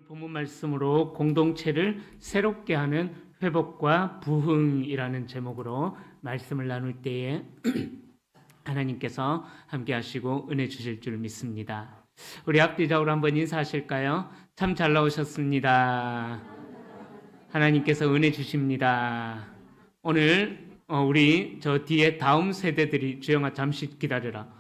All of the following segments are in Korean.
본문 말씀으로 공동체를 새롭게 하는 회복과 부흥이라는 제목으로 말씀을 나눌 때에 하나님께서 함께 하시고 은혜 주실 줄 믿습니다. 우리 앞뒤적으로 한번 인사하실까요? 참 잘 나오셨습니다. 하나님께서 은혜 주십니다. 오늘 우리 저 뒤에 다음 세대들이, 주영아 잠시 기다려라.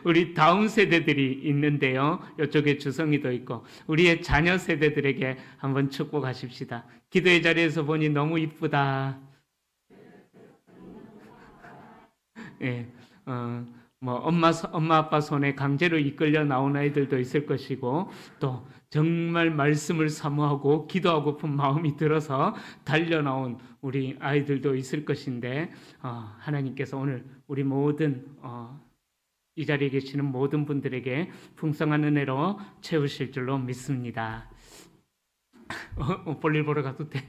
우리 다음 세대들이 있는데요. 이쪽에 주성이도 있고 우리의 자녀 세대들에게 한번 축복하십시다. 기도의 자리에서 보니 너무 이쁘다. 예, 엄마 아빠 손에 강제로 이끌려 나온 아이들도 있을 것이고 또 정말 말씀을 사모하고 기도하고픈 마음이 들어서 달려 나온 우리 아이들도 있을 것인데 하나님께서 오늘 우리 모든 이 자리에 계시는 모든 분들에게 풍성한 은혜로 채우실 줄로 믿습니다. 볼일 보러 가도 돼?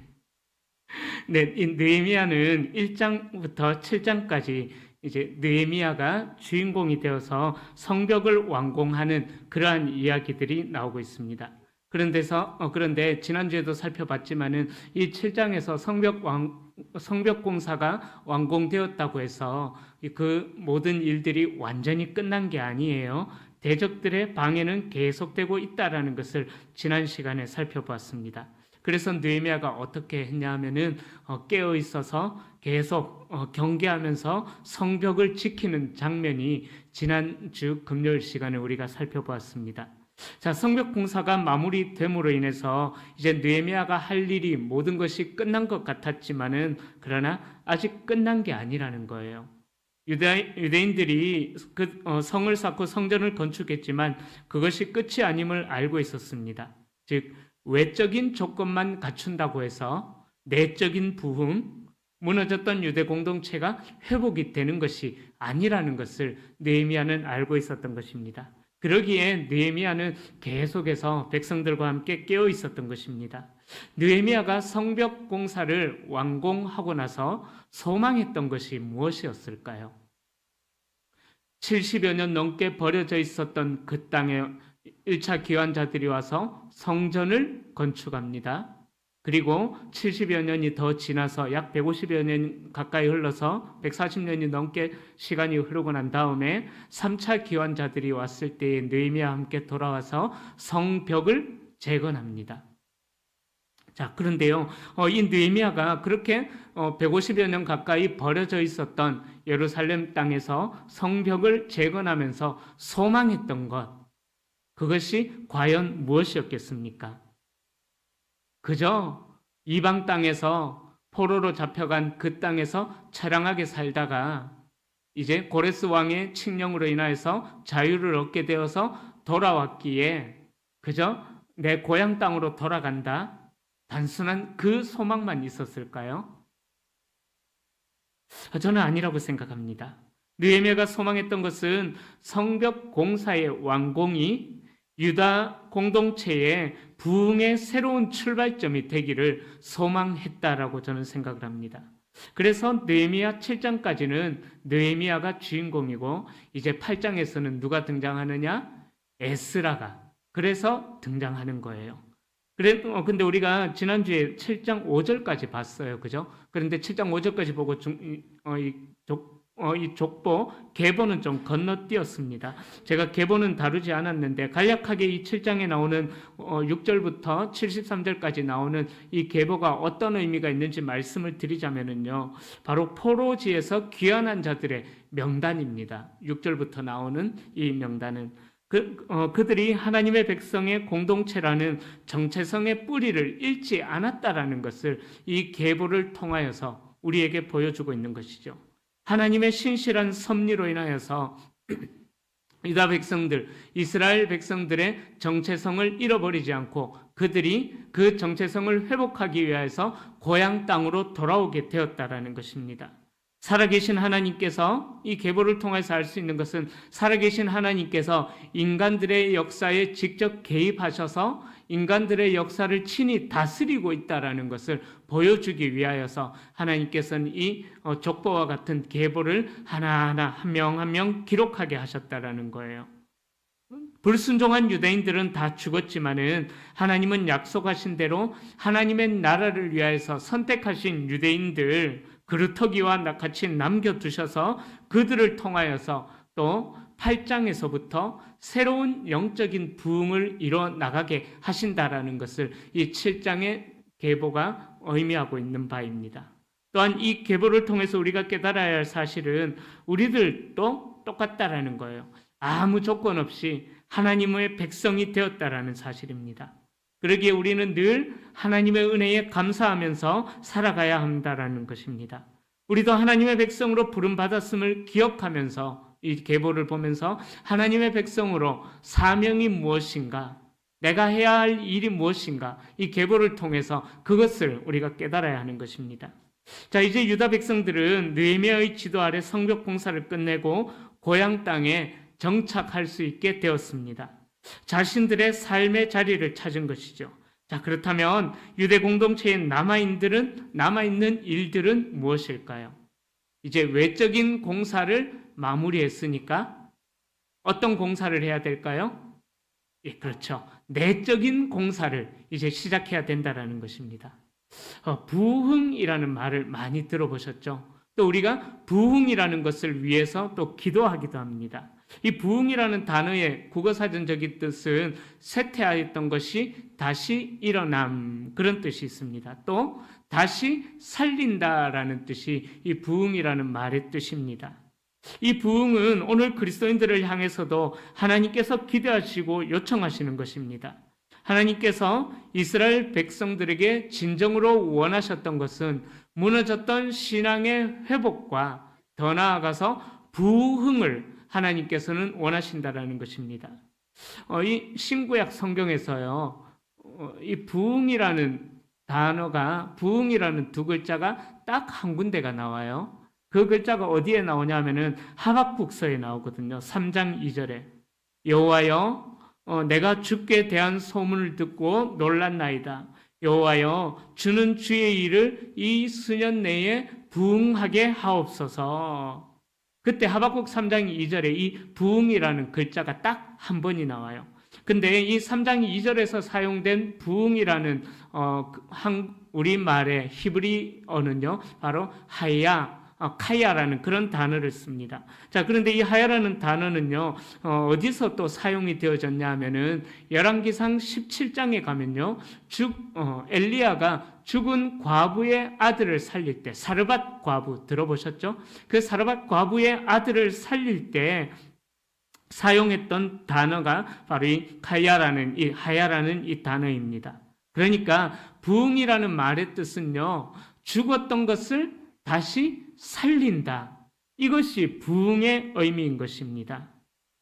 네, 이 느헤미야는 1장부터 7장까지 이제 느헤미야가 주인공이 되어서 성벽을 완공하는 그러한 이야기들이 나오고 있습니다. 그런데 지난주에도 살펴봤지만은 이 7장에서 성벽 공사가 완공되었다고 해서 그 모든 일들이 완전히 끝난 게 아니에요. 대적들의 방해는 계속되고 있다라는 것을 지난 시간에 살펴보았습니다. 그래서 느헤미야가 어떻게 했냐 하면은 깨어 있어서 계속 경계하면서 성벽을 지키는 장면이 지난주 금요일 시간에 우리가 살펴보았습니다. 자, 성벽 공사가 마무리됨으로 인해서 이제 느헤미야가 할 일이 모든 것이 끝난 것 같았지만은 그러나 아직 끝난 게 아니라는 거예요. 유대인들이 성을 쌓고 성전을 건축했지만 그것이 끝이 아님을 알고 있었습니다. 즉 외적인 조건만 갖춘다고 해서 내적인 부흥, 무너졌던 유대 공동체가 회복이 되는 것이 아니라는 것을 느헤미야는 알고 있었던 것입니다. 그러기에 느헤미야는 계속해서 백성들과 함께 깨어 있었던 것입니다. 느헤미야가 성벽 공사를 완공하고 나서 소망했던 것이 무엇이었을까요? 70여 년 넘게 버려져 있었던 그 땅에 1차 기환자들이 와서 성전을 건축합니다. 그리고 70여 년이 더 지나서 약 150여 년 가까이 흘러서 140년이 넘게 시간이 흐르고 난 다음에 3차 기환자들이 왔을 때에 느헤미야와 함께 돌아와서 성벽을 재건합니다. 자, 그런데요, 이 느헤미야가 그렇게 150여 년 가까이 버려져 있었던 예루살렘 땅에서 성벽을 재건하면서 소망했던 것, 그것이 과연 무엇이었겠습니까? 그저 이방 땅에서 포로로 잡혀간 그 땅에서 처량하게 살다가 이제 고레스 왕의 칙령으로 인하여서 자유를 얻게 되어서 돌아왔기에 그저 내 고향 땅으로 돌아간다, 단순한 그 소망만 있었을까요? 저는 아니라고 생각합니다. 느헤미야가 소망했던 것은 성벽 공사의 완공이 유다 공동체의 부흥의 새로운 출발점이 되기를 소망했다라고 저는 생각을 합니다. 그래서 느헤미야 7장까지는 느헤미야가 주인공이고 이제 8장에서는 누가 등장하느냐? 에스라가 그래서 등장하는 거예요. 근데 우리가 지난주에 7장 5절까지 봤어요. 그죠? 그런데 7장 5절까지 보고 이 족보, 계보는 좀 건너뛰었습니다. 제가 계보는 다루지 않았는데 간략하게 이 7장에 나오는 6절부터 73절까지 나오는 이 계보가 어떤 의미가 있는지 말씀을 드리자면요. 바로 포로지에서 귀환한 자들의 명단입니다. 6절부터 나오는 이 명단은 그들이 하나님의 백성의 공동체라는 정체성의 뿌리를 잃지 않았다라는 것을 이 계보를 통하여서 우리에게 보여주고 있는 것이죠. 하나님의 신실한 섭리로 인하여서 유다 백성들, 이스라엘 백성들의 정체성을 잃어버리지 않고 그들이 그 정체성을 회복하기 위해서 고향 땅으로 돌아오게 되었다라는 것입니다. 살아계신 하나님께서 이 계보를 통해서 알 수 있는 것은 살아계신 하나님께서 인간들의 역사에 직접 개입하셔서 인간들의 역사를 친히 다스리고 있다라는 것을 보여주기 위하여서 하나님께서는 이 족보와 같은 계보를 하나하나 한 명 한 명 기록하게 하셨다라는 거예요. 불순종한 유대인들은 다 죽었지만은 하나님은 약속하신 대로 하나님의 나라를 위하여서 선택하신 유대인들 그루터기와 같이 남겨두셔서 그들을 통하여서 또 8장에서부터 새로운 영적인 부흥을 이뤄 나가게 하신다라는 것을 이 7장의 계보가 의미하고 있는 바입니다. 또한 이 계보를 통해서 우리가 깨달아야 할 사실은 우리들도 똑같다라는 거예요. 아무 조건 없이 하나님의 백성이 되었다라는 사실입니다. 그러기에 우리는 늘 하나님의 은혜에 감사하면서 살아가야 한다라는 것입니다. 우리도 하나님의 백성으로 부름받았음을 기억하면서 이 계보를 보면서 하나님의 백성으로 사명이 무엇인가, 내가 해야 할 일이 무엇인가, 이 계보를 통해서 그것을 우리가 깨달아야 하는 것입니다. 자, 이제 유다 백성들은 느헤미야의 지도 아래 성벽 공사를 끝내고 고향 땅에 정착할 수 있게 되었습니다. 자신들의 삶의 자리를 찾은 것이죠. 자, 그렇다면 유대 공동체에 남아있는 일들은 무엇일까요? 이제 외적인 공사를 마무리했으니까 어떤 공사를 해야 될까요? 예, 그렇죠. 내적인 공사를 이제 시작해야 된다라는 것입니다. 부흥이라는 말을 많이 들어보셨죠? 또 우리가 부흥이라는 것을 위해서 또 기도하기도 합니다. 이 부흥이라는 단어의 국어사전적인 뜻은 쇠퇴하였던 것이 다시 일어남, 그런 뜻이 있습니다. 또 다시 살린다라는 뜻이 이 부흥이라는 말의 뜻입니다. 이 부흥은 오늘 그리스도인들을 향해서도 하나님께서 기대하시고 요청하시는 것입니다. 하나님께서 이스라엘 백성들에게 진정으로 원하셨던 것은 무너졌던 신앙의 회복과 더 나아가서 부흥을 하나님께서는 원하신다라는 것입니다. 이 신구약 성경에서요, 이 부흥이라는 단어가, 부흥이라는 두 글자가 딱 한 군데가 나와요. 그 글자가 어디에 나오냐면은 하박국서에 나오거든요. 3장 2절에 여호와여, 내가 주께 대한 소문을 듣고 놀랐나이다. 여호와여, 주는 주의 일을 이 수년 내에 부흥하게 하옵소서. 그때 하박국 3장 2절에 이 부흥이라는 글자가 딱 한 번이 나와요. 근데 이 3장 2절에서 사용된 부흥이라는 우리말의 히브리어는요, 바로 카야라는 그런 단어를 씁니다. 자, 그런데 이 하야라는 단어는요, 어디서 또 사용이 되어졌냐 하면은 열왕기상 17장에 가면요, 엘리야가 죽은 과부의 아들을 살릴 때, 사르밧 과부 들어보셨죠? 그 사르밧 과부의 아들을 살릴 때 사용했던 단어가 바로 이 하야라는 이 단어입니다. 그러니까 부흥이라는 말의 뜻은요, 죽었던 것을 다시 살린다. 이것이 부흥의 의미인 것입니다.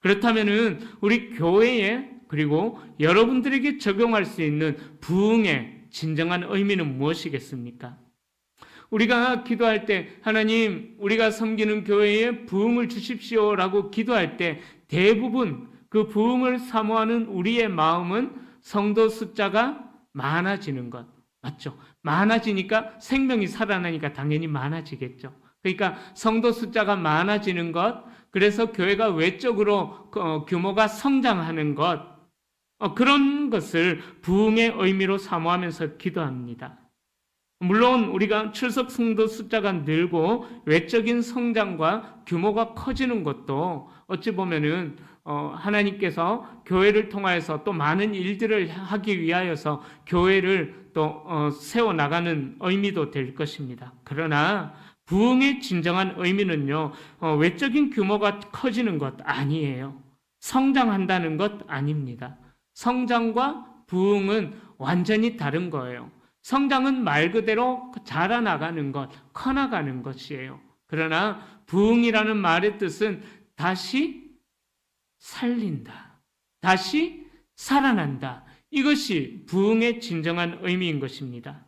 그렇다면은 우리 교회에 그리고 여러분들에게 적용할 수 있는 부흥의 진정한 의미는 무엇이겠습니까? 우리가 기도할 때 하나님, 우리가 섬기는 교회에 부흥을 주십시오라고 기도할 때 대부분 그 부흥을 사모하는 우리의 마음은 성도 숫자가 많아지는 것, 맞죠? 많아지니까 생명이 살아나니까 당연히 많아지겠죠. 그러니까 성도 숫자가 많아지는 것, 그래서 교회가 외적으로 규모가 성장하는 것, 그런 것을 부흥의 의미로 사모하면서 기도합니다. 물론 우리가 출석 성도 숫자가 늘고 외적인 성장과 규모가 커지는 것도 어찌 보면은 하나님께서 교회를 통하여서 또 많은 일들을 하기 위하여서 교회를 또 세워나가는 의미도 될 것입니다. 그러나 부흥의 진정한 의미는요, 외적인 규모가 커지는 것 아니에요. 성장한다는 것 아닙니다. 성장과 부흥은 완전히 다른 거예요. 성장은 말 그대로 자라나가는 것, 커나가는 것이에요. 그러나 부흥이라는 말의 뜻은 다시 살린다, 다시 살아난다. 이것이 부흥의 진정한 의미인 것입니다.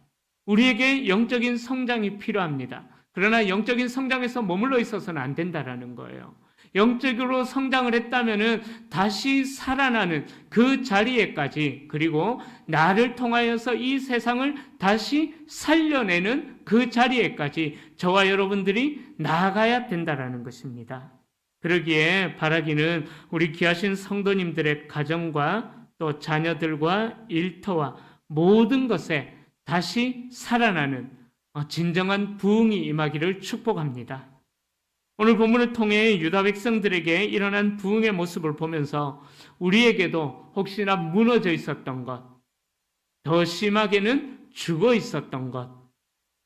우리에게 영적인 성장이 필요합니다. 그러나 영적인 성장에서 머물러 있어서는 안 된다라는 거예요. 영적으로 성장을 했다면은 다시 살아나는 그 자리에까지, 그리고 나를 통하여서 이 세상을 다시 살려내는 그 자리에까지 저와 여러분들이 나아가야 된다라는 것입니다. 그러기에 바라기는 우리 귀하신 성도님들의 가정과 또 자녀들과 일터와 모든 것에 다시 살아나는 진정한 부흥이 임하기를 축복합니다. 오늘 본문을 통해 유다 백성들에게 일어난 부흥의 모습을 보면서 우리에게도 혹시나 무너져 있었던 것, 더 심하게는 죽어 있었던 것,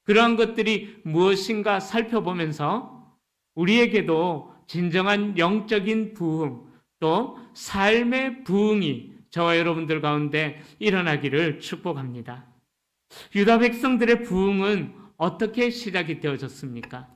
그러한 것들이 무엇인가 살펴보면서 우리에게도 진정한 영적인 부흥, 또 삶의 부흥이 저와 여러분들 가운데 일어나기를 축복합니다. 유다 백성들의 부흥은 어떻게 시작이 되어졌습니까?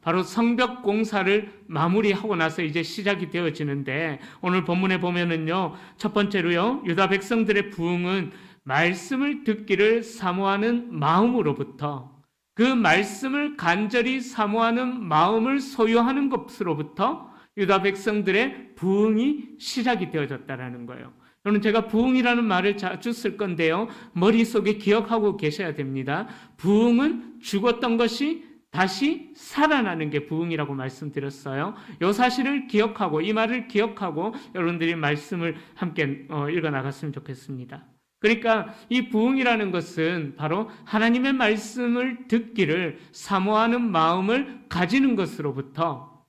바로 성벽 공사를 마무리하고 나서 이제 시작이 되어지는데, 오늘 본문에 보면은요, 첫 번째로요, 유다 백성들의 부흥은 말씀을 듣기를 사모하는 마음으로부터, 그 말씀을 간절히 사모하는 마음을 소유하는 것으로부터 유다 백성들의 부흥이 시작이 되어졌다라는 거예요. 여러분, 제가 부흥이라는 말을 자주 쓸 건데요, 머릿속에 기억하고 계셔야 됩니다. 부흥은 죽었던 것이 다시 살아나는 게 부흥이라고 말씀드렸어요. 이 사실을 기억하고, 이 말을 기억하고 여러분들이 말씀을 함께 읽어나갔으면 좋겠습니다. 그러니까 이 부흥이라는 것은 바로 하나님의 말씀을 듣기를 사모하는 마음을 가지는 것으로부터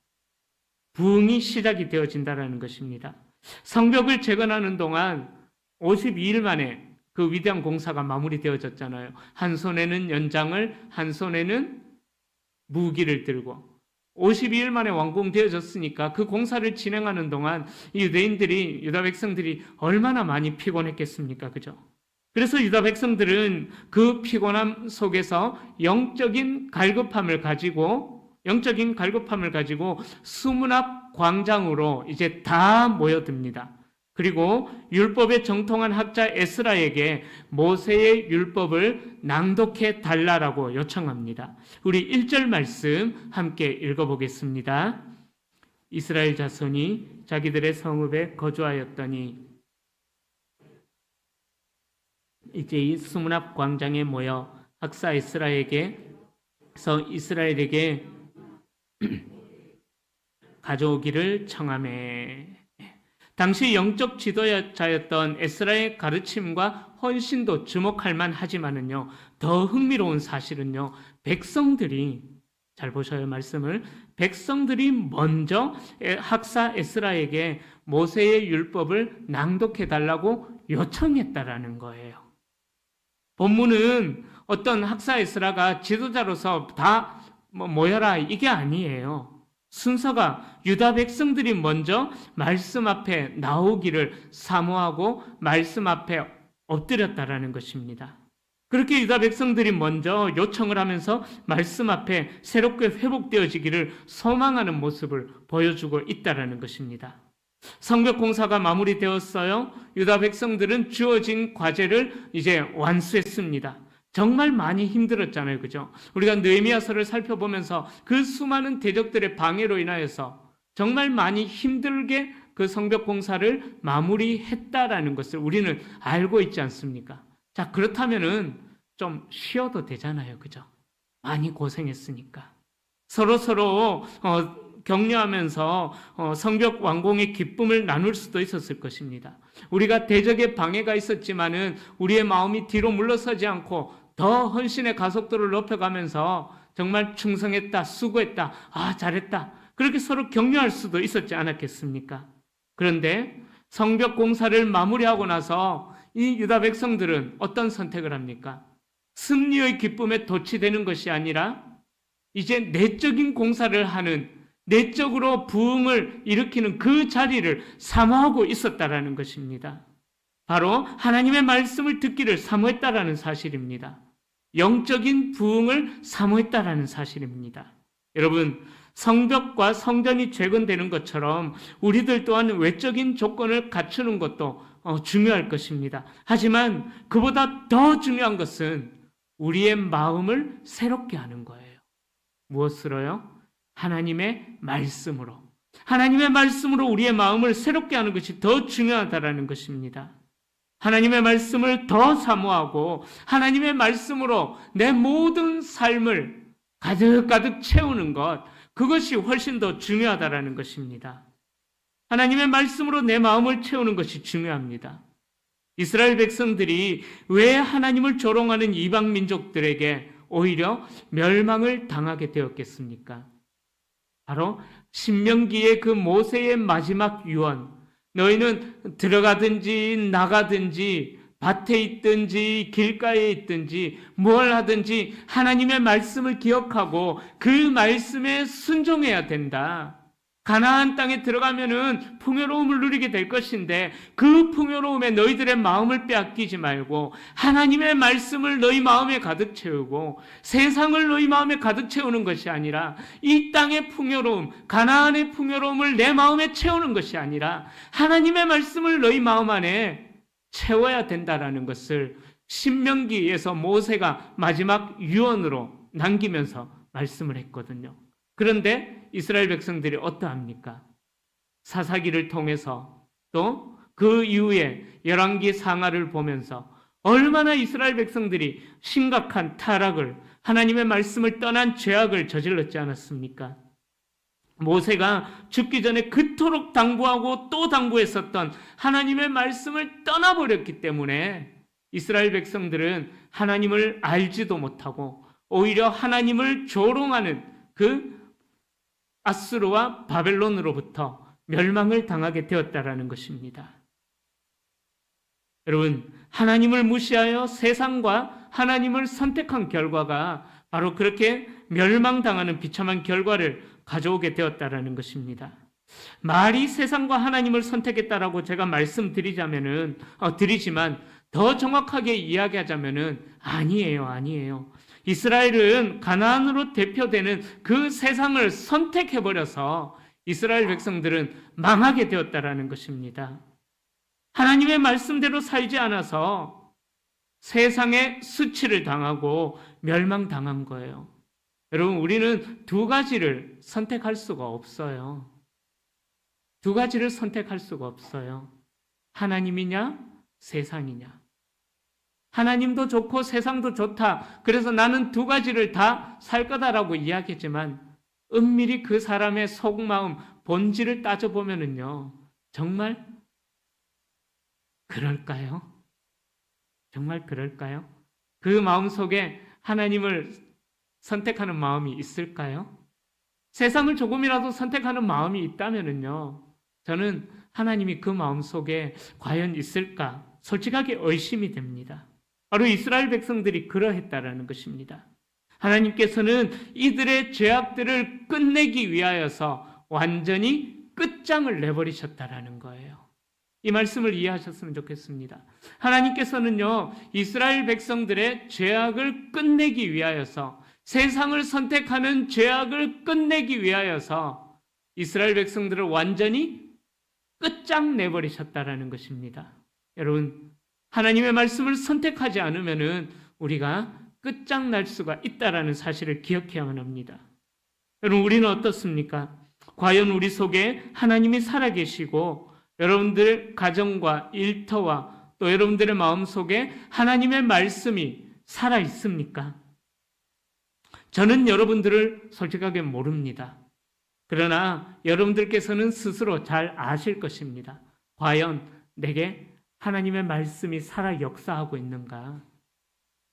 부흥이 시작이 되어진다는 것입니다. 성벽을 재건하는 동안 52일 만에 그 위대한 공사가 마무리되어졌잖아요. 한 손에는 연장을, 한 손에는 무기를 들고 52일 만에 완공되어졌으니까 그 공사를 진행하는 동안 이 유대인들이, 유다 백성들이 얼마나 많이 피곤했겠습니까? 그죠? 그래서 유다 백성들은 그 피곤함 속에서 영적인 갈급함을 가지고 수문 앞 광장으로 이제 다 모여듭니다. 그리고 율법에 정통한 학자 에스라에게 모세의 율법을 낭독해 달라라고 요청합니다. 우리 1절 말씀 함께 읽어보겠습니다. 이스라엘 자손이 자기들의 성읍에 거주하였더니 이제 이 수문 앞 광장에 모여 학사 이스라엘에게 가져오기를 청하매. 당시 영적 지도자였던 에스라의 가르침과 헌신도 주목할 만하지만은요, 더 흥미로운 사실은요, 백성들이, 잘 보셔요 말씀을, 백성들이 먼저 학사 에스라에게 모세의 율법을 낭독해 달라고 요청했다라는 거예요. 본문은 어떤 학사 에스라가 지도자로서 다 모여라 이게 아니에요. 순서가 유다 백성들이 먼저 말씀 앞에 나오기를 사모하고 말씀 앞에 엎드렸다라는 것입니다. 그렇게 유다 백성들이 먼저 요청을 하면서 말씀 앞에 새롭게 회복되어지기를 소망하는 모습을 보여주고 있다라는 것입니다. 성벽 공사가 마무리되었어요. 유다 백성들은 주어진 과제를 이제 완수했습니다. 정말 많이 힘들었잖아요. 그죠? 우리가 느헤미야서를 살펴보면서 그 수많은 대적들의 방해로 인하여서 정말 많이 힘들게 그 성벽 공사를 마무리했다라는 것을 우리는 알고 있지 않습니까? 자, 그렇다면은 좀 쉬어도 되잖아요. 그죠? 많이 고생했으니까. 서로 격려하면서 성벽 완공의 기쁨을 나눌 수도 있었을 것입니다. 우리가 대적의 방해가 있었지만은 우리의 마음이 뒤로 물러서지 않고 더 헌신의 가속도를 높여가면서 정말 충성했다, 수고했다, 잘했다, 그렇게 서로 격려할 수도 있었지 않았겠습니까? 그런데 성벽 공사를 마무리하고 나서 이 유다 백성들은 어떤 선택을 합니까? 승리의 기쁨에 도취되는 것이 아니라 이제 내적인 공사를 하는, 내적으로 부흥을 일으키는 그 자리를 사모하고 있었다라는 것입니다. 바로 하나님의 말씀을 듣기를 사모했다라는 사실입니다. 영적인 부흥을 사모했다라는 사실입니다. 여러분, 성벽과 성전이 재건되는 것처럼 우리들 또한 외적인 조건을 갖추는 것도 중요할 것입니다. 하지만 그보다 더 중요한 것은 우리의 마음을 새롭게 하는 거예요. 무엇으로요? 하나님의 말씀으로. 하나님의 말씀으로 우리의 마음을 새롭게 하는 것이 더 중요하다라는 것입니다. 하나님의 말씀을 더 사모하고 하나님의 말씀으로 내 모든 삶을 가득가득 채우는 것, 그것이 훨씬 더 중요하다라는 것입니다. 하나님의 말씀으로 내 마음을 채우는 것이 중요합니다. 이스라엘 백성들이 왜 하나님을 조롱하는 이방 민족들에게 오히려 멸망을 당하게 되었겠습니까? 바로 신명기의 그 모세의 마지막 유언, 너희는 들어가든지 나가든지 밭에 있든지 길가에 있든지 뭘 하든지 하나님의 말씀을 기억하고 그 말씀에 순종해야 된다. 가나안 땅에 들어가면은 풍요로움을 누리게 될 것인데 그 풍요로움에 너희들의 마음을 빼앗기지 말고 하나님의 말씀을 너희 마음에 가득 채우고 세상을 너희 마음에 가득 채우는 것이 아니라 이 땅의 풍요로움, 가나안의 풍요로움을 내 마음에 채우는 것이 아니라 하나님의 말씀을 너희 마음 안에 채워야 된다라는 것을 신명기에서 모세가 마지막 유언으로 남기면서 말씀을 했거든요. 그런데 이스라엘 백성들이 어떠합니까? 사사기를 통해서 또 그 이후에 열왕기 상하를 보면서 얼마나 이스라엘 백성들이 심각한 타락을, 하나님의 말씀을 떠난 죄악을 저질렀지 않았습니까? 모세가 죽기 전에 그토록 당부하고 또 당부했었던 하나님의 말씀을 떠나버렸기 때문에 이스라엘 백성들은 하나님을 알지도 못하고 오히려 하나님을 조롱하는 그 아수르와 바벨론으로부터 멸망을 당하게 되었다라는 것입니다. 여러분, 하나님을 무시하여 세상과 하나님을 선택한 결과가 바로 그렇게 멸망당하는 비참한 결과를 가져오게 되었다라는 것입니다. 말이 세상과 하나님을 선택했다라고 제가 말씀드리지만 더 정확하게 이야기하자면은 아니에요. 이스라엘은 가나안으로 대표되는 그 세상을 선택해버려서 이스라엘 백성들은 망하게 되었다라는 것입니다. 하나님의 말씀대로 살지 않아서 세상의 수치를 당하고 멸망당한 거예요. 여러분, 우리는 두 가지를 선택할 수가 없어요. 두 가지를 선택할 수가 없어요. 하나님이냐, 세상이냐. 하나님도 좋고 세상도 좋다. 그래서 나는 두 가지를 다 살 거다라고 이야기했지만 은밀히 그 사람의 속마음, 본질을 따져보면은요, 정말 그럴까요? 정말 그럴까요? 그 마음 속에 하나님을 선택하는 마음이 있을까요? 세상을 조금이라도 선택하는 마음이 있다면은요, 저는 하나님이 그 마음 속에 과연 있을까? 솔직하게 의심이 됩니다. 바로 이스라엘 백성들이 그러했다라는 것입니다. 하나님께서는 이들의 죄악들을 끝내기 위하여서 완전히 끝장을 내버리셨다라는 거예요. 이 말씀을 이해하셨으면 좋겠습니다. 하나님께서는요, 이스라엘 백성들의 죄악을 끝내기 위하여서, 세상을 선택하는 죄악을 끝내기 위하여서 이스라엘 백성들을 완전히 끝장 내버리셨다라는 것입니다. 여러분, 하나님의 말씀을 선택하지 않으면은 우리가 끝장날 수가 있다라는 사실을 기억해야만 합니다. 여러분, 우리는 어떻습니까? 과연 우리 속에 하나님이 살아계시고 여러분들 가정과 일터와 또 여러분들의 마음 속에 하나님의 말씀이 살아 있습니까? 저는 여러분들을 솔직하게 모릅니다. 그러나 여러분들께서는 스스로 잘 아실 것입니다. 과연 내게 하나님의 말씀이 살아 역사하고 있는가?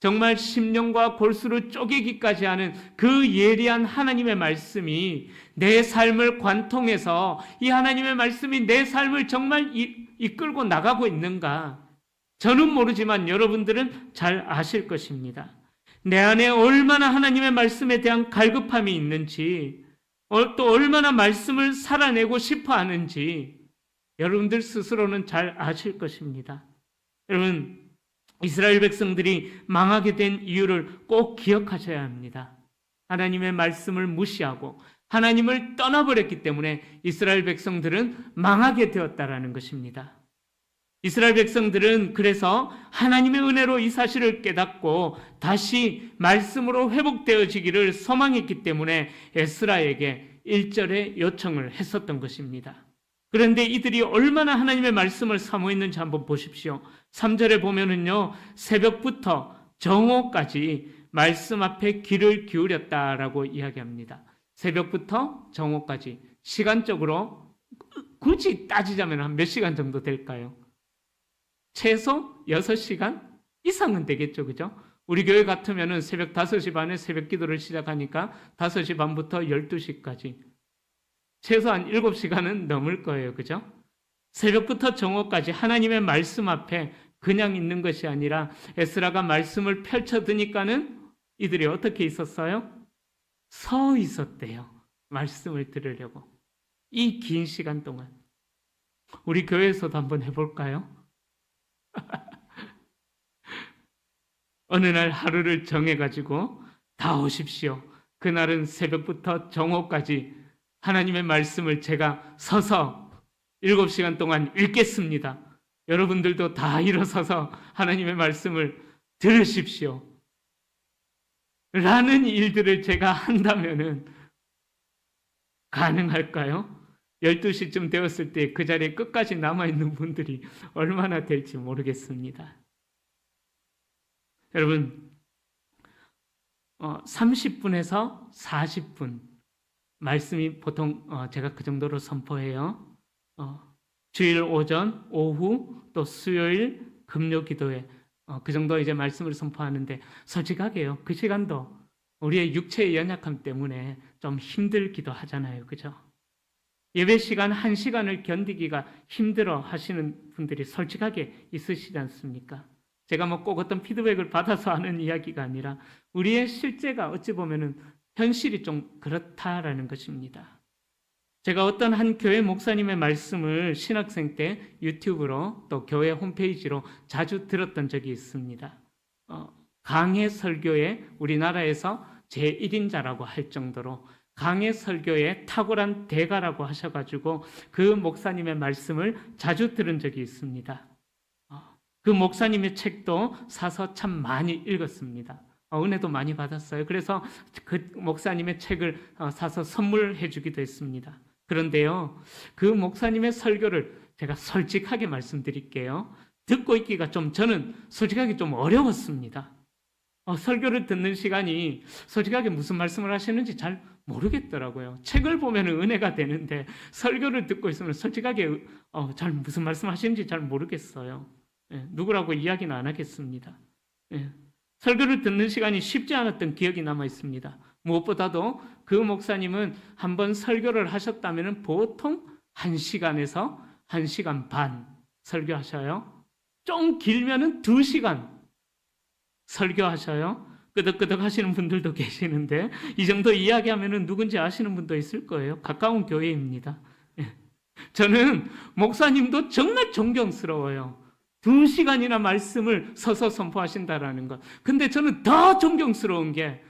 정말 심령과 골수를 쪼개기까지 하는 그 예리한 하나님의 말씀이 내 삶을 관통해서 이 하나님의 말씀이 내 삶을 정말 이끌고 나가고 있는가? 저는 모르지만 여러분들은 잘 아실 것입니다. 내 안에 얼마나 하나님의 말씀에 대한 갈급함이 있는지, 또 얼마나 말씀을 살아내고 싶어 하는지 여러분들 스스로는 잘 아실 것입니다. 여러분, 이스라엘 백성들이 망하게 된 이유를 꼭 기억하셔야 합니다. 하나님의 말씀을 무시하고 하나님을 떠나버렸기 때문에 이스라엘 백성들은 망하게 되었다라는 것입니다. 이스라엘 백성들은 그래서 하나님의 은혜로 이 사실을 깨닫고 다시 말씀으로 회복되어지기를 소망했기 때문에 에스라에게 1절의 요청을 했었던 것입니다. 그런데 이들이 얼마나 하나님의 말씀을 사모했는지 한번 보십시오. 3절에 보면은요, 새벽부터 정오까지 말씀 앞에 귀를 기울였다라고 이야기합니다. 새벽부터 정오까지 시간적으로 굳이 따지자면 한 몇 시간 정도 될까요? 최소 6시간 이상은 되겠죠. 그죠? 우리 교회 같으면은 새벽 5시 반에 새벽 기도를 시작하니까 5시 반부터 12시까지 최소한 7시간은 넘을 거예요. 그죠? 새벽부터 정오까지 하나님의 말씀 앞에 그냥 있는 것이 아니라 에스라가 말씀을 펼쳐드니까는 이들이 어떻게 있었어요? 서 있었대요. 말씀을 들으려고. 이 긴 시간 동안. 우리 교회에서도 한번 해볼까요? 어느 날 하루를 정해가지고 다 오십시오. 그날은 새벽부터 정오까지 하나님의 말씀을 제가 서서 7시간 동안 읽겠습니다. 여러분들도 다 일어서서 하나님의 말씀을 들으십시오. 라는 일들을 제가 한다면은 가능할까요? 12시쯤 되었을 때 그 자리에 끝까지 남아있는 분들이 얼마나 될지 모르겠습니다. 여러분, 30분에서 40분 말씀이 보통 제가 그 정도로 선포해요. 주일 오전, 오후, 또 수요일, 금요 기도회 그 정도 이제 말씀을 선포하는데 솔직하게요. 그 시간도 우리의 육체의 연약함 때문에 좀 힘들기도 하잖아요. 그죠? 예배 시간 1시간을 견디기가 힘들어 하시는 분들이 솔직하게 있으시지 않습니까? 제가 뭐 꼭 어떤 피드백을 받아서 하는 이야기가 아니라 우리의 실제가 어찌 보면은 현실이 좀 그렇다라는 것입니다. 제가 어떤 한 교회 목사님의 말씀을 신학생 때 유튜브로 또 교회 홈페이지로 자주 들었던 적이 있습니다. 강해 설교에 우리나라에서 제1인자라고 할 정도로 강해 설교에 탁월한 대가라고 하셔가지고 그 목사님의 말씀을 자주 들은 적이 있습니다. 그 목사님의 책도 사서 참 많이 읽었습니다. 은혜도 많이 받았어요. 그래서 그 목사님의 책을 사서 선물해 주기도 했습니다. 그런데요, 그 목사님의 설교를 제가 솔직하게 말씀드릴게요. 듣고 있기가 저는 솔직하게 좀 어려웠습니다. 설교를 듣는 시간이 솔직하게 무슨 말씀을 하시는지 잘 모르겠더라고요. 책을 보면 은혜가 되는데 설교를 듣고 있으면 솔직하게 잘 무슨 말씀 하시는지 잘 모르겠어요. 누구라고 이야기는 안 하겠습니다. 설교를 듣는 시간이 쉽지 않았던 기억이 남아 있습니다. 무엇보다도 그 목사님은 한번 설교를 하셨다면 보통 1시간에서 1시간 반 설교하셔요. 좀 길면은 2시간 설교하셔요. 끄덕끄덕 하시는 분들도 계시는데 이 정도 이야기하면은 누군지 아시는 분도 있을 거예요. 가까운 교회입니다. 저는 목사님도 정말 존경스러워요. 2시간이나 말씀을 서서 선포하신다라는 것. 근데 저는 더 존경스러운 게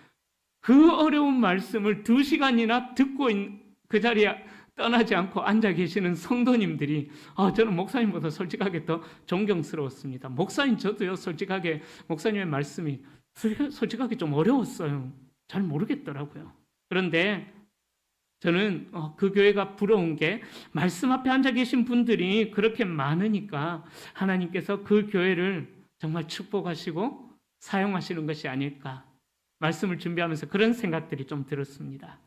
그 어려운 말씀을 2시간이나 듣고 그 자리에 떠나지 않고 앉아 계시는 성도님들이 저는 목사님보다 솔직하게 더 존경스러웠습니다. 목사님 저도요, 솔직하게 목사님의 말씀이 솔직하게 좀 어려웠어요. 잘 모르겠더라고요. 그런데 저는 그 교회가 부러운 게 말씀 앞에 앉아 계신 분들이 그렇게 많으니까 하나님께서 그 교회를 정말 축복하시고 사용하시는 것이 아닐까, 말씀을 준비하면서 그런 생각들이 좀 들었습니다.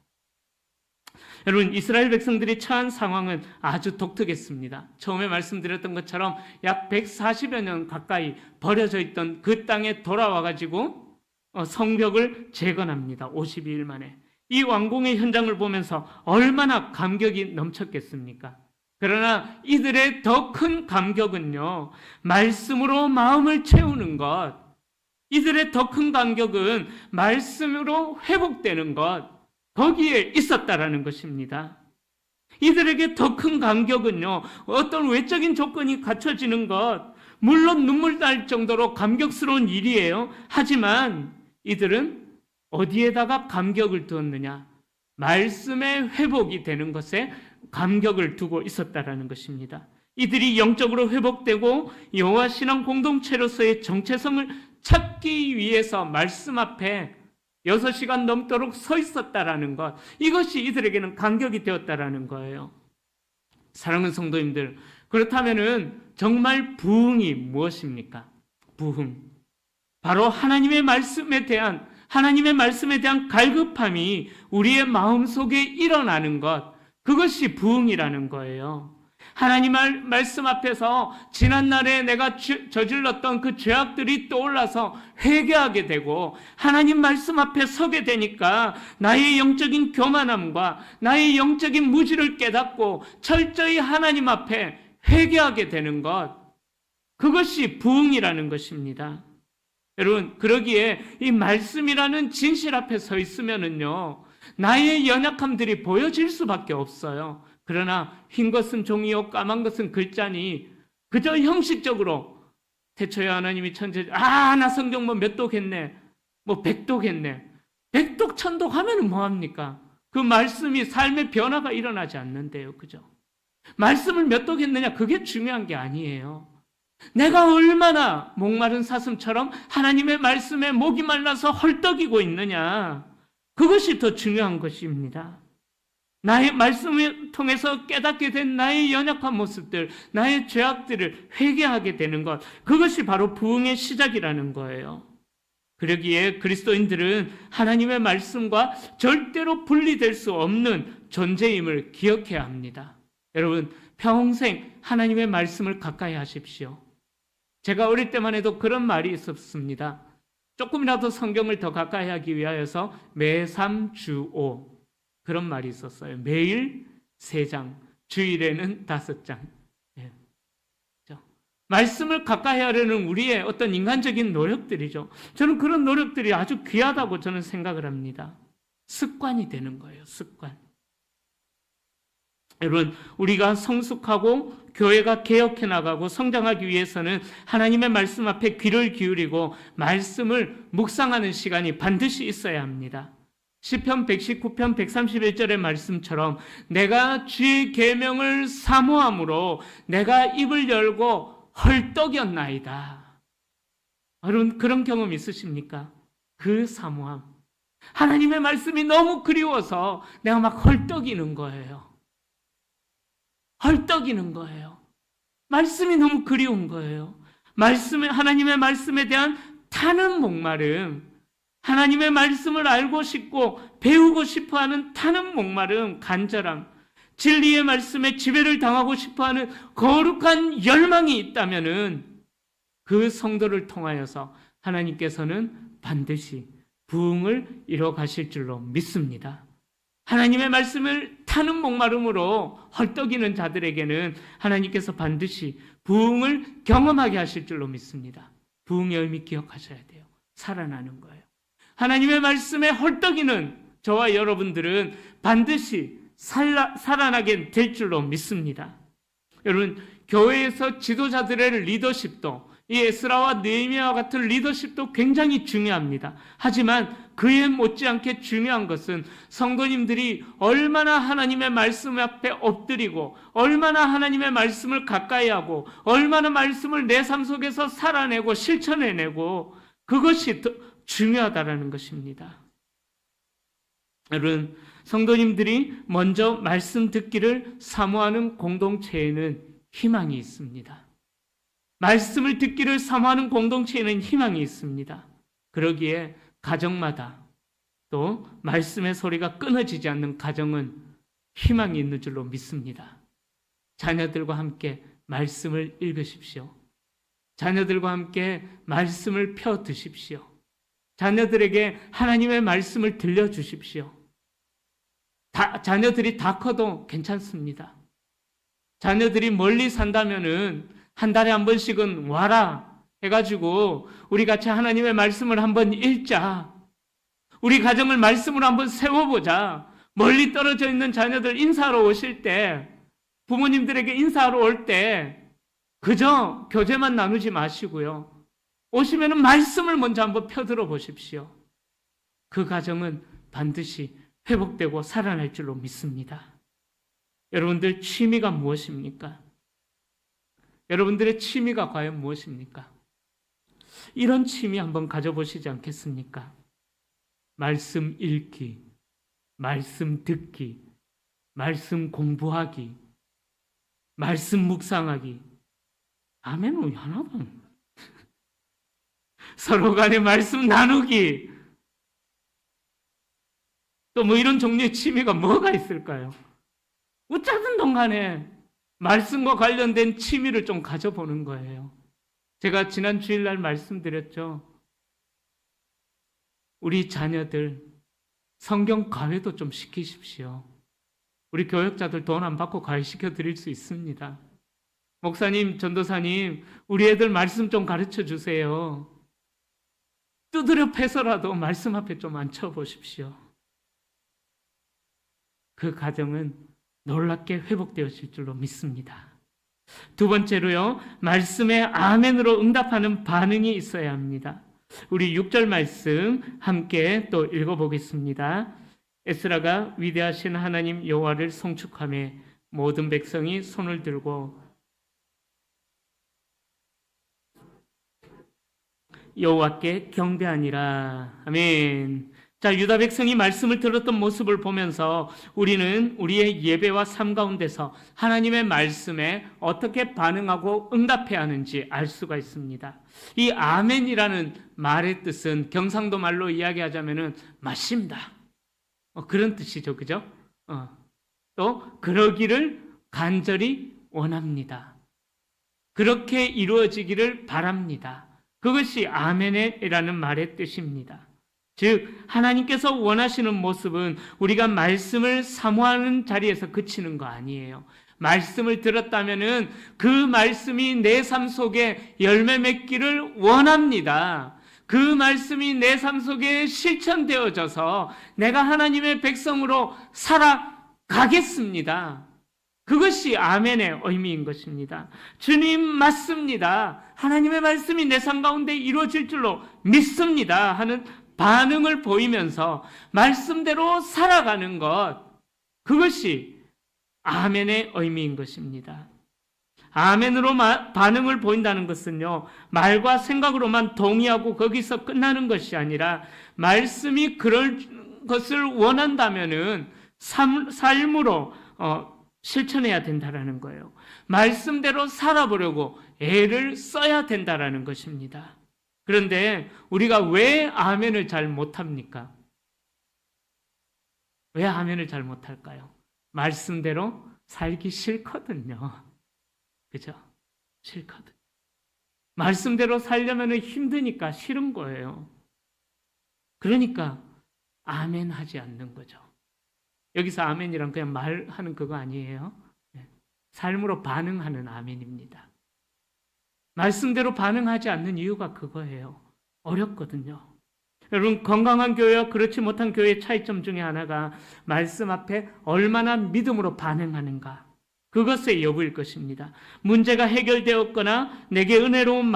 여러분, 이스라엘 백성들이 처한 상황은 아주 독특했습니다. 처음에 말씀드렸던 것처럼 약 140여 년 가까이 버려져 있던 그 땅에 돌아와가지고 성벽을 재건합니다. 52일 만에. 이 완공의 현장을 보면서 얼마나 감격이 넘쳤겠습니까? 그러나 이들의 더 큰 감격은요, 말씀으로 마음을 채우는 것, 이들의 더 큰 감격은 말씀으로 회복되는 것, 거기에 있었다라는 것입니다. 이들에게 더 큰 감격은요, 어떤 외적인 조건이 갖춰지는 것, 물론 눈물 날 정도로 감격스러운 일이에요. 하지만 이들은 어디에다가 감격을 두었느냐? 말씀의 회복이 되는 것에 감격을 두고 있었다라는 것입니다. 이들이 영적으로 회복되고 여호와 신앙 공동체로서의 정체성을 찾기 위해서 말씀 앞에 6시간 넘도록 서 있었다라는 것, 이것이 이들에게는 감격이 되었다라는 거예요. 사랑하는 성도님들, 그렇다면은 정말 부흥이 무엇입니까? 부흥. 바로 하나님의 말씀에 대한, 하나님의 말씀에 대한 갈급함이 우리의 마음속에 일어나는 것, 그것이 부흥이라는 거예요. 하나님 말씀 앞에서 지난날에 내가 저질렀던 그 죄악들이 떠올라서 회개하게 되고 하나님 말씀 앞에 서게 되니까 나의 영적인 교만함과 나의 영적인 무지를 깨닫고 철저히 하나님 앞에 회개하게 되는 것, 그것이 부흥이라는 것입니다. 여러분, 그러기에 이 말씀이라는 진실 앞에 서 있으면은요, 나의 연약함들이 보여질 수밖에 없어요. 그러나 흰 것은 종이요 까만 것은 글자니 그저 형식적으로 태초에 하나님이 천재, 나 성경 몇 독 했네, 100독 했네. 100독 1000독 하면은 뭐합니까? 그 말씀이 삶의 변화가 일어나지 않는데요. 그죠? 말씀을 몇 독 했느냐, 그게 중요한 게 아니에요. 내가 얼마나 목마른 사슴처럼 하나님의 말씀에 목이 말라서 헐떡이고 있느냐, 그것이 더 중요한 것입니다. 나의 말씀을 통해서 깨닫게 된 나의 연약한 모습들, 나의 죄악들을 회개하게 되는 것, 그것이 바로 부흥의 시작이라는 거예요. 그러기에 그리스도인들은 하나님의 말씀과 절대로 분리될 수 없는 존재임을 기억해야 합니다. 여러분, 평생 하나님의 말씀을 가까이 하십시오. 제가 어릴 때만 해도 그런 말이 있었습니다. 조금이라도 성경을 더 가까이 하기 위하여서 매3주5 그런 말이 있었어요. 매일 3장, 주일에는 5장. 예. 말씀을 가까이 하려는 우리의 어떤 인간적인 노력들이죠. 저는 그런 노력들이 아주 귀하다고 저는 생각을 합니다. 습관이 되는 거예요. 습관. 여러분, 우리가 성숙하고 교회가 개혁해 나가고 성장하기 위해서는 하나님의 말씀 앞에 귀를 기울이고 말씀을 묵상하는 시간이 반드시 있어야 합니다. 시편 119편 131절의 말씀처럼 내가 주의 계명을 사모함으로 내가 입을 열고 헐떡였나이다. 여러분, 그런 경험 있으십니까? 그 사모함. 하나님의 말씀이 너무 그리워서 내가 막 헐떡이는 거예요. 헐떡이는 거예요. 말씀이 너무 그리운 거예요. 하나님의 말씀에 대한 타는 목마름, 하나님의 말씀을 알고 싶고 배우고 싶어하는 타는 목마름, 간절함, 진리의 말씀에 지배를 당하고 싶어하는 거룩한 열망이 있다면은 그 성도를 통하여서 하나님께서는 반드시 부흥을 이뤄 가실 줄로 믿습니다. 하나님의 말씀을 타는 목마름으로 헐떡이는 자들에게는 하나님께서 반드시 부흥을 경험하게 하실 줄로 믿습니다. 부흥의 의미 기억하셔야 돼요. 살아나는 거예요. 하나님의 말씀에 헐떡이는 저와 여러분들은 반드시 살아나게 될 줄로 믿습니다. 여러분, 교회에서 지도자들의 리더십도, 이 에스라와 느헤미야와 같은 리더십도 굉장히 중요합니다. 하지만 그에 못지않게 중요한 것은 성도님들이 얼마나 하나님의 말씀 앞에 엎드리고 얼마나 하나님의 말씀을 가까이 하고 얼마나 말씀을 내 삶 속에서 살아내고 실천해내고, 그것이 더 중요하다는 것입니다. 여러분, 성도님들이 먼저 말씀 듣기를 사모하는 공동체에는 희망이 있습니다. 말씀을 듣기를 사모하는 공동체에는 희망이 있습니다. 그러기에 가정마다 또 말씀의 소리가 끊어지지 않는 가정은 희망이 있는 줄로 믿습니다. 자녀들과 함께 말씀을 읽으십시오. 자녀들과 함께 말씀을 펴 드십시오. 자녀들에게 하나님의 말씀을 들려주십시오. 자녀들이 다 커도 괜찮습니다. 자녀들이 멀리 산다면은 한 달에 한 번씩은 와라 해가지고 우리 같이 하나님의 말씀을 한번 읽자. 우리 가정을 말씀으로 한번 세워보자. 멀리 떨어져 있는 자녀들 인사하러 오실 때, 부모님들에게 인사하러 올 때 그저 교제만 나누지 마시고요. 오시면은 말씀을 먼저 한번 펴들어 보십시오. 그 가정은 반드시 회복되고 살아날 줄로 믿습니다. 여러분들 취미가 무엇입니까? 여러분들의 취미가 과연 무엇입니까? 이런 취미 한번 가져보시지 않겠습니까? 말씀 읽기, 말씀 듣기, 말씀 공부하기, 말씀 묵상하기. 아멘은 하나도. 서로 간에 말씀 나누기. 또 뭐 이런 종류의 취미가 뭐가 있을까요? 어쩌든 동간에 말씀과 관련된 취미를 좀 가져보는 거예요. 제가 지난 주일날 말씀드렸죠. 우리 자녀들 성경 과외도 좀 시키십시오. 우리 교역자들 돈 안 받고 과외시켜 드릴 수 있습니다. 목사님, 전도사님, 우리 애들 말씀 좀 가르쳐 주세요. 두드려 패서라도 말씀 앞에 좀 앉혀보십시오. 그 가정은 놀랍게 회복되어질 줄로 믿습니다. 두 번째로요, 말씀에 아멘으로 응답하는 반응이 있어야 합니다. 우리 6절 말씀 함께 또 읽어보겠습니다. 에스라가 위대하신 하나님 여호와를 송축하며 모든 백성이 손을 들고 여호와께 경배하니라. 아멘. 자, 유다 백성이 말씀을 들었던 모습을 보면서 우리는 우리의 예배와 삶 가운데서 하나님의 말씀에 어떻게 반응하고 응답해야 하는지 알 수가 있습니다. 이 아멘이라는 말의 뜻은 경상도 말로 이야기하자면은 맞습니다. 그런 뜻이죠. 그죠? 또 그러기를 간절히 원합니다. 그렇게 이루어지기를 바랍니다. 그것이 아멘이라는 말의 뜻입니다. 즉 하나님께서 원하시는 모습은 우리가 말씀을 사모하는 자리에서 그치는 거 아니에요. 말씀을 들었다면은 그 말씀이 내 삶 속에 열매 맺기를 원합니다. 그 말씀이 내 삶 속에 실천되어져서 내가 하나님의 백성으로 살아가겠습니다. 그것이 아멘의 의미인 것입니다. 주님 맞습니다. 하나님의 말씀이 내 삶 가운데 이루어질 줄로 믿습니다 하는 반응을 보이면서 말씀대로 살아가는 것, 그것이 아멘의 의미인 것입니다. 아멘으로 반응을 보인다는 것은요, 말과 생각으로만 동의하고 거기서 끝나는 것이 아니라 말씀이 그럴 것을 원한다면은 삶으로 실천해야 된다라는 거예요. 말씀대로 살아보려고 애를 써야 된다라는 것입니다. 그런데 우리가 왜 아멘을 잘 못합니까? 왜 아멘을 잘 못할까요? 말씀대로 살기 싫거든요. 그죠? 싫거든. 말씀대로 살려면 힘드니까 싫은 거예요. 그러니까 아멘 하지 않는 거죠. 여기서 아멘이란 그냥 말하는 그거 아니에요. 삶으로 반응하는 아멘입니다. 말씀대로 반응하지 않는 이유가 그거예요. 어렵거든요. 여러분, 건강한 교회와 그렇지 못한 교회의 차이점 중에 하나가 말씀 앞에 얼마나 믿음으로 반응하는가, 그것의 여부일 것입니다. 문제가 해결되었거나 내게 은혜로운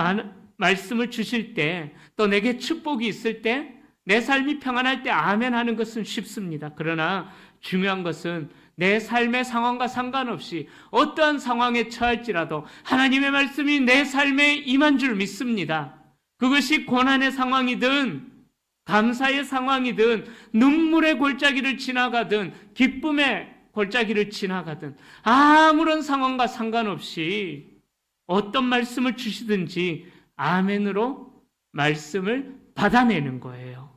말씀을 주실 때, 또 내게 축복이 있을 때, 내 삶이 평안할 때 아멘 하는 것은 쉽습니다. 그러나 중요한 것은 내 삶의 상황과 상관없이 어떠한 상황에 처할지라도 하나님의 말씀이 내 삶에 임한 줄 믿습니다. 그것이 고난의 상황이든 감사의 상황이든 눈물의 골짜기를 지나가든 기쁨의 골짜기를 지나가든 아무런 상황과 상관없이 어떤 말씀을 주시든지 아멘으로 말씀을 받아내는 거예요.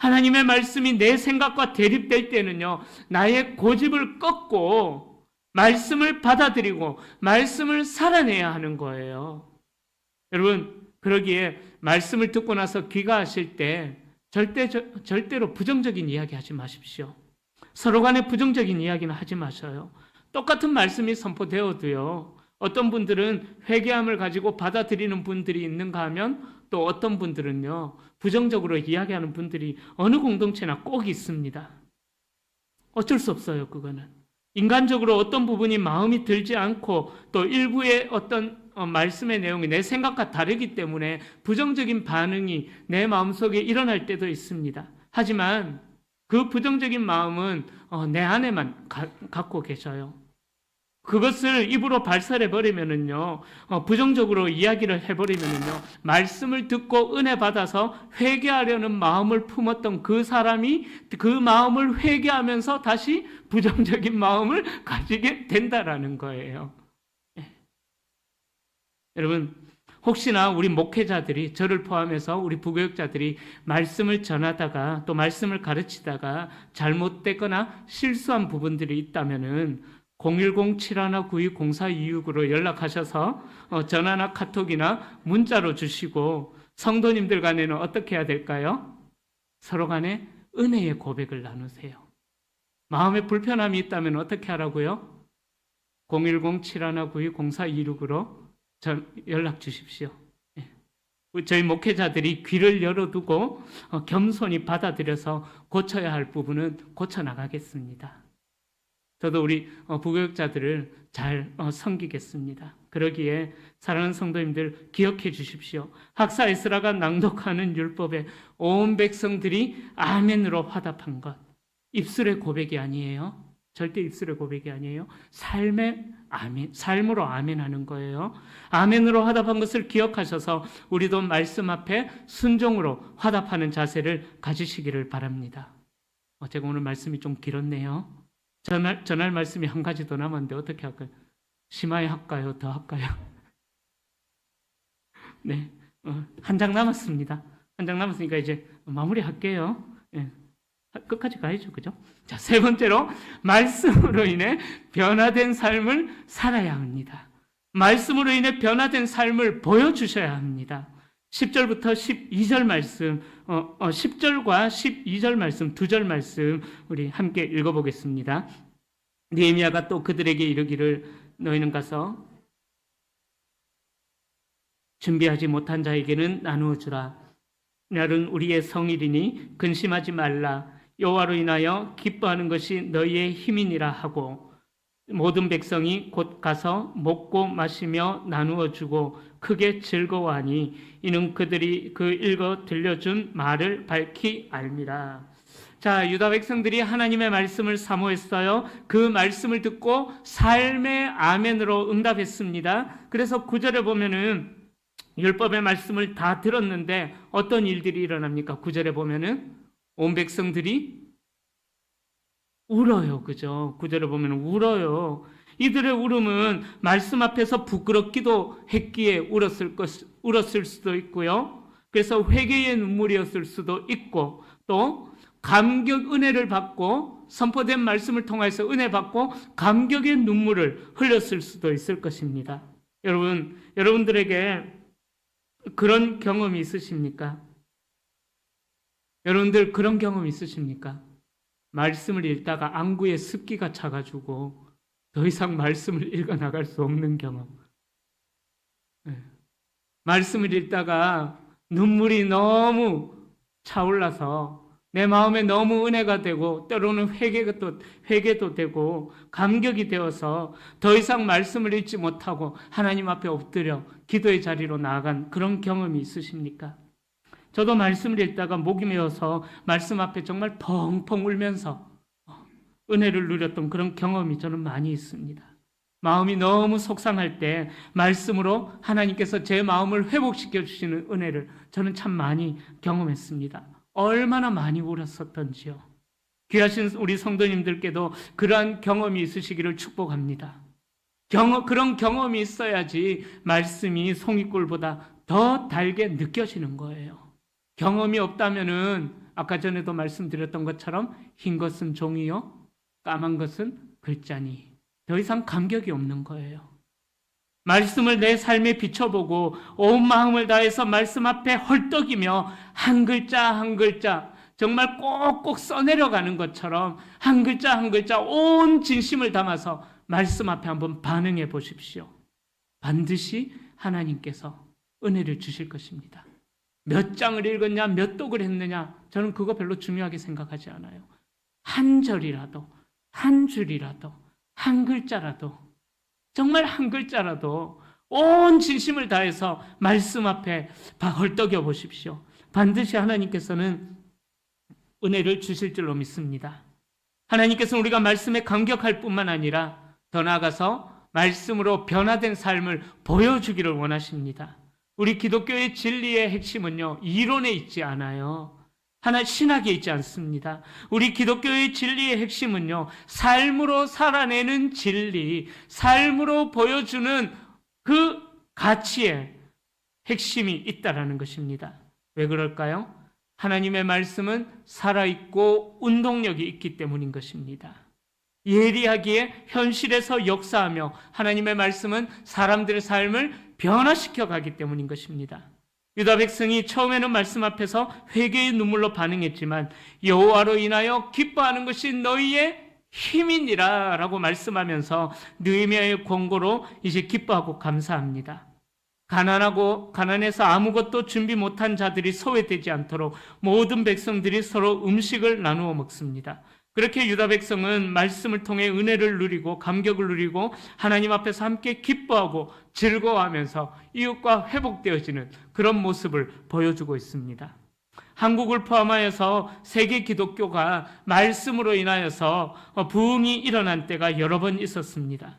하나님의 말씀이 내 생각과 대립될 때는요, 나의 고집을 꺾고 말씀을 받아들이고 말씀을 살아내야 하는 거예요. 여러분, 그러기에 말씀을 듣고 나서 귀가하실 때 절대로 부정적인 이야기 하지 마십시오. 서로 간에 부정적인 이야기는 하지 마셔요. 똑같은 말씀이 선포되어도요, 어떤 분들은 회개함을 가지고 받아들이는 분들이 있는가 하면 또 어떤 분들은요, 부정적으로 이야기하는 분들이 어느 공동체나 꼭 있습니다. 어쩔 수 없어요, 그거는. 인간적으로 어떤 부분이 마음이 들지 않고 또 일부의 어떤 말씀의 내용이 내 생각과 다르기 때문에 부정적인 반응이 내 마음속에 일어날 때도 있습니다. 하지만 그 부정적인 마음은 내 안에만 갖고 계셔요. 그것을 입으로 발설해버리면은요, 부정적으로 이야기를 해버리면은요, 말씀을 듣고 은혜 받아서 회개하려는 마음을 품었던 그 사람이 그 마음을 회개하면서 다시 부정적인 마음을 가지게 된다라는 거예요. 여러분, 혹시나 우리 목회자들이, 저를 포함해서 우리 부교육자들이 말씀을 전하다가 또 말씀을 가르치다가 잘못되거나 실수한 부분들이 있다면은 010-7192-0426으로 연락하셔서 전화나 카톡이나 문자로 주시고, 성도님들 간에는 어떻게 해야 될까요? 서로 간에 은혜의 고백을 나누세요. 마음에 불편함이 있다면 어떻게 하라고요? 010-7192-0426으로 연락 주십시오. 저희 목회자들이 귀를 열어두고 겸손히 받아들여서 고쳐야 할 부분은 고쳐나가겠습니다. 저도 우리 부교육자들을 잘 섬기겠습니다. 그러기에 사랑하는 성도님들 기억해 주십시오. 학사 에스라가 낭독하는 율법에 온 백성들이 아멘으로 화답한 것, 입술의 고백이 아니에요. 절대 입술의 고백이 아니에요. 삶의 아멘, 삶으로 아멘하는 거예요. 아멘으로 화답한 것을 기억하셔서 우리도 말씀 앞에 순종으로 화답하는 자세를 가지시기를 바랍니다. 제가 오늘 말씀이 좀 길었네요. 전할 말씀이 한 가지 더 남았는데 어떻게 할까요? 심하게 할까요? 더 할까요? 네, 한 장 남았습니다. 한 장 남았으니까 이제 마무리할게요. 네. 끝까지 가야죠, 그죠? 자, 세 번째로 말씀으로 인해 변화된 삶을 살아야 합니다. 말씀으로 인해 변화된 삶을 보여주셔야 합니다. 10절부터 12절 말씀, 10절과 12절 말씀, 두 절 말씀 우리 함께 읽어보겠습니다. 느헤미야가 또 그들에게 이르기를 너희는 가서 준비하지 못한 자에게는 나누어 주라. 날은 우리의 성일이니 근심하지 말라. 여호와로 인하여 기뻐하는 것이 너희의 힘이니라 하고 모든 백성이 곧 가서 먹고 마시며 나누어 주고 크게 즐거워하니 이는 그들이 그 읽어 들려준 말을 밝히 알미라. 자, 유다 백성들이 하나님의 말씀을 사모했어요. 그 말씀을 듣고 삶의 아멘으로 응답했습니다. 그래서 9절에 보면은 율법의 말씀을 다 들었는데 어떤 일들이 일어납니까? 9절에 보면은 온 백성들이 울어요. 그죠? 9절에 보면 울어요. 이들의 울음은 말씀 앞에서 부끄럽기도 했기에 울었을 수도 있고요. 그래서 회개의 눈물이었을 수도 있고 또 감격 은혜를 받고 선포된 말씀을 통해서 은혜 받고 감격의 눈물을 흘렸을 수도 있을 것입니다. 여러분들에게 그런 경험이 있으십니까? 여러분들 그런 경험 있으십니까? 말씀을 읽다가 안구에 습기가 차가지고 더 이상 말씀을 읽어 나갈 수 없는 경험. 말씀을 읽다가 눈물이 너무 차올라서 내 마음에 너무 은혜가 되고 때로는 회개도 되고 감격이 되어서 더 이상 말씀을 읽지 못하고 하나님 앞에 엎드려 기도의 자리로 나아간 그런 경험이 있으십니까? 저도 말씀을 읽다가 목이 메어서 말씀 앞에 정말 펑펑 울면서 은혜를 누렸던 그런 경험이 저는 많이 있습니다. 마음이 너무 속상할 때 말씀으로 하나님께서 제 마음을 회복시켜 주시는 은혜를 저는 참 많이 경험했습니다. 얼마나 많이 울었었던지요. 귀하신 우리 성도님들께도 그러한 경험이 있으시기를 축복합니다. 그런 경험이 있어야지 말씀이 송이꿀보다 더 달게 느껴지는 거예요. 경험이 없다면은 아까 전에도 말씀드렸던 것처럼 흰 것은 종이요, 까만 것은 글자니 더 이상 감격이 없는 거예요. 말씀을 내 삶에 비춰보고 온 마음을 다해서 말씀 앞에 헐떡이며 한 글자 한 글자 정말 꼭꼭 써내려가는 것처럼 한 글자 한 글자 온 진심을 담아서 말씀 앞에 한번 반응해 보십시오. 반드시 하나님께서 은혜를 주실 것입니다. 몇 장을 읽었냐, 몇 독을 했느냐, 저는 그거 별로 중요하게 생각하지 않아요. 한 절이라도, 한 줄이라도, 한 글자라도, 정말 한 글자라도 온 진심을 다해서 말씀 앞에 헐떡여 보십시오. 반드시 하나님께서는 은혜를 주실 줄로 믿습니다. 하나님께서는 우리가 말씀에 감격할 뿐만 아니라 더 나아가서 말씀으로 변화된 삶을 보여주기를 원하십니다. 우리 기독교의 진리의 핵심은요, 이론에 있지 않아요. 신학에 있지 않습니다. 우리 기독교의 진리의 핵심은요, 삶으로 살아내는 진리, 삶으로 보여주는 그 가치의 핵심이 있다라는 것입니다. 왜 그럴까요? 하나님의 말씀은 살아있고 운동력이 있기 때문인 것입니다. 예리하기에 현실에서 역사하며 하나님의 말씀은 사람들의 삶을 변화시켜 가기 때문인 것입니다. 유다 백성이 처음에는 말씀 앞에서 회개의 눈물로 반응했지만 여호와로 인하여 기뻐하는 것이 너희의 힘이니라 라고 말씀하면서 느헤미야의 권고로 이제 기뻐하고 감사합니다. 가난해서 아무것도 준비 못한 자들이 소외되지 않도록 모든 백성들이 서로 음식을 나누어 먹습니다. 그렇게 유다 백성은 말씀을 통해 은혜를 누리고 감격을 누리고 하나님 앞에서 함께 기뻐하고 즐거워하면서 이웃과 회복되어지는 그런 모습을 보여주고 있습니다. 한국을 포함하여서 세계 기독교가 말씀으로 인하여서 부흥이 일어난 때가 여러 번 있었습니다.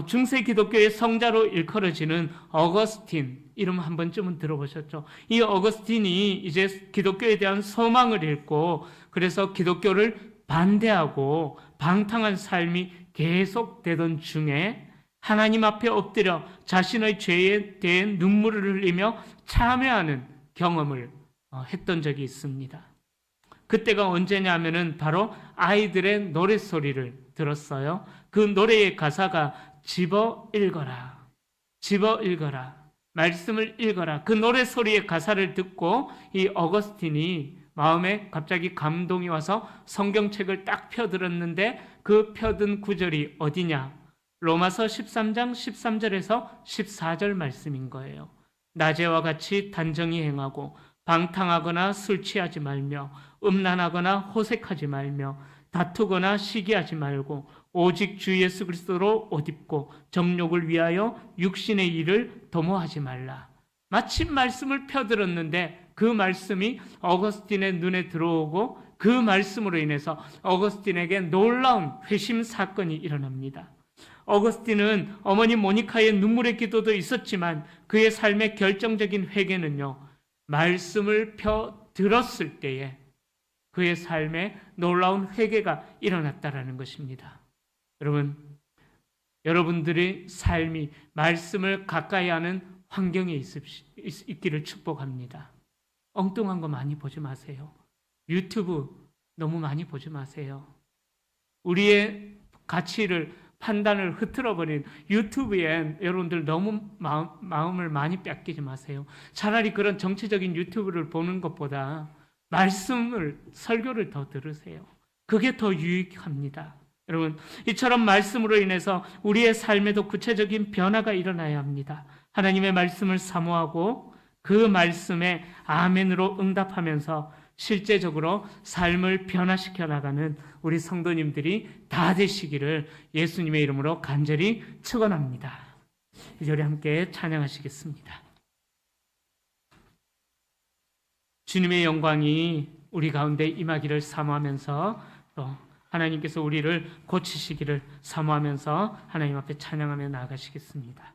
중세 기독교의 성자로 일컬어지는 어거스틴 이름 한 번쯤은 들어보셨죠? 이 어거스틴이 이제 기독교에 대한 소망을 잃고 그래서 기독교를 반대하고 방탕한 삶이 계속되던 중에 하나님 앞에 엎드려 자신의 죄에 대해 눈물을 흘리며 참회하는 경험을 했던 적이 있습니다. 그때가 언제냐면은 바로 아이들의 노랫소리를 들었어요. 그 노래의 가사가 집어 읽어라, 집어 읽어라, 말씀을 읽어라. 그 노랫소리의 가사를 듣고 이 어거스틴이 마음에 갑자기 감동이 와서 성경책을 딱 펴들었는데 그 펴든 구절이 어디냐? 로마서 13장 13절에서 14절 말씀인 거예요. 낮에와 같이 단정히 행하고 방탕하거나 술 취하지 말며 음란하거나 호색하지 말며 다투거나 시기하지 말고 오직 주 예수 그리스도로 옷 입고 정욕을 위하여 육신의 일을 도모하지 말라. 마침 말씀을 펴들었는데 그 말씀이 어거스틴의 눈에 들어오고 그 말씀으로 인해서 어거스틴에게 놀라운 회심 사건이 일어납니다. 어거스틴은 어머니 모니카의 눈물의 기도도 있었지만 그의 삶의 결정적인 회개는요, 말씀을 펴 들었을 때에 그의 삶에 놀라운 회개가 일어났다라는 것입니다. 여러분, 여러분들의 삶이 말씀을 가까이 하는 환경에 있기를 축복합니다. 엉뚱한 거 많이 보지 마세요. 유튜브 너무 많이 보지 마세요. 우리의 가치를 판단을 흐트러버린 유튜브에 여러분들 너무 마음을 많이 뺏기지 마세요. 차라리 그런 정치적인 유튜브를 보는 것보다 말씀을, 설교를 더 들으세요. 그게 더 유익합니다. 여러분, 이처럼 말씀으로 인해서 우리의 삶에도 구체적인 변화가 일어나야 합니다. 하나님의 말씀을 사모하고 그 말씀에 아멘으로 응답하면서 실제적으로 삶을 변화시켜 나가는 우리 성도님들이 다 되시기를 예수님의 이름으로 간절히 축원합니다. 이 절에 함께 찬양하시겠습니다. 주님의 영광이 우리 가운데 임하기를 사모하면서 또 하나님께서 우리를 고치시기를 사모하면서 하나님 앞에 찬양하며 나아가시겠습니다.